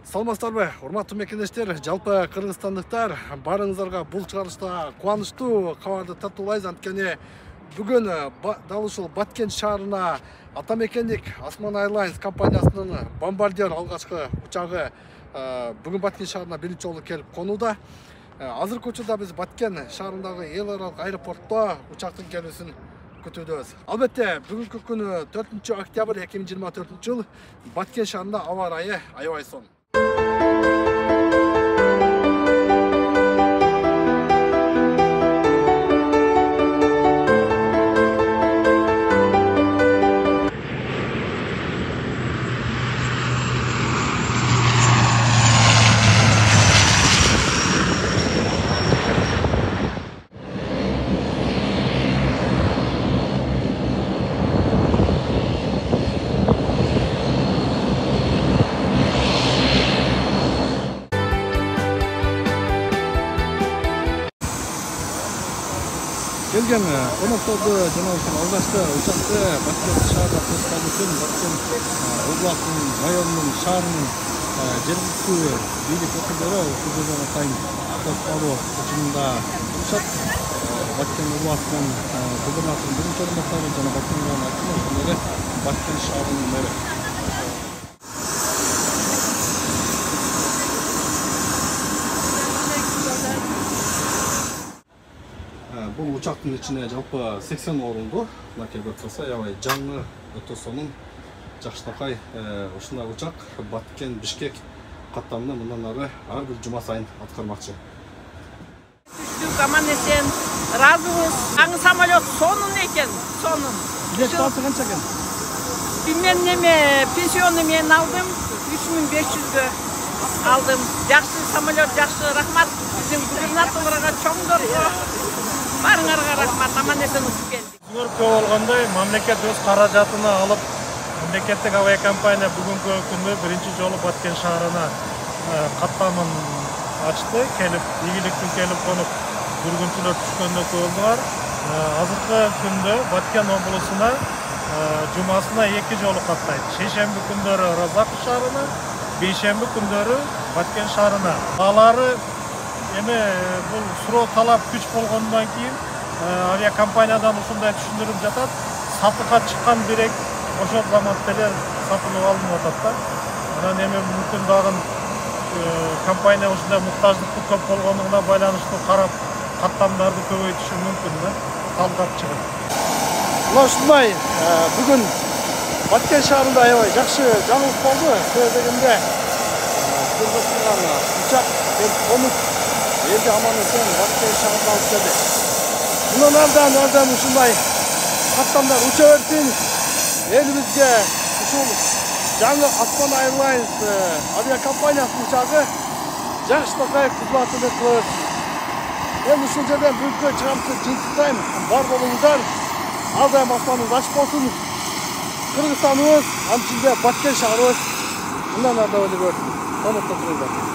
Саламатсыздарбы, урматтуу мекендештер, жалпы кыргызстандыктар, барыңыздарга бул чыгарылышта кубанычтуу кабарды тартуулайбыз. Анткени бүгүн дал ушул Баткен шаарына Атамекендик Осман Airlines компаниясынын бомбардир алгачкы учагы бүгүн Баткен шаарына биринчи жолу келип конууда. Азыркы учурда биз Баткен шаарындагы эл аралык аэропортто учактын келүүсүн күтүүбүз. Албетте, бүгүнкү күнү 4 октябрь 2024 жыл Баткен шаарында аба ырайы аябай сонун. Келген конокторду жана ушул алгачкы учакты Баткен шаарына тосткан үчүн Баткен областынын районунун шаарынын жергиликтүү бийлик өкүлдөрү ушул жерден атайын тоскалоо учурунда турушат. Баткен областынын губернаторунун биринчи орун басары жана Баткен районунун акимы ошондой эле Баткен шаарынын мэри. Бұл учактын ичине жалпы 80 орунду мынакей көрсө аябай жаңы өтө сонун жакшынакай ушундай учак Баткен Бишкек каттамында мындан ары ар бир жума сайын аткармакчы. Түштүк аман эсен, ыраазыбыз. Жаңы самолет сонун экен, сонун. Билет баасы канча экен? Мен пенсионну мен алдым, 3500гө алдым. Жакшы самолет, жакшы рахмат биздин губернаторго, чоңдорго. Барыңарга рахмат, аман эсен учуп келдик. Көп болгондой мамлекет өз каражатына алып, мамлекеттик авиакомпания бүгүнкү күндө биринчи жолу Баткен шаарына каттамын ачты. Ийгиликтүү келип конуп жүргүнчүлөр түшкөндө болдулар. Азыркы күндө Баткен облусуна жумасына 2 жолу каттайт. Шейшемби күндөрү Разаков шаарына, бейшемби күндөрү Баткен шаарына. Алары бул суроо талап күч болгондон кийин авиакомпаниядан ушундай түшүндүрүп жатат. Сатыкка чыккан бирек ошол заматта эле сатылып алынып атат да. Анан мүмкүн дагы компания ушундай муктаждыктын көп болгондугуна байланыштуу карап каттамдарды көбөйтүшү мүмкүн да, талкап чыгып. Мына ушундай бүгүн Баткен шаарында аябай жакшы жаңылык болду. Себеби дегенде учак келип конуп елді аман эсен Баткен шаарына алып келди. Мындан ардан ушундай каттамдар уча берсин. Элибизге ушул жаңы Осман Airlines авиакомпаниясынын учагы жакшынакай кызматын кылат. Мен ушул жерден бүгүнкү чыгарылышты жыйынтыктайм. Бар болуңуздар. Ар дайым аспаныңыз ачык болсун. Кыргызстаныбыз, анын ичинде Баткен шаарыбыз мындан ары да өнүгөт. Саламатта туруңуздар.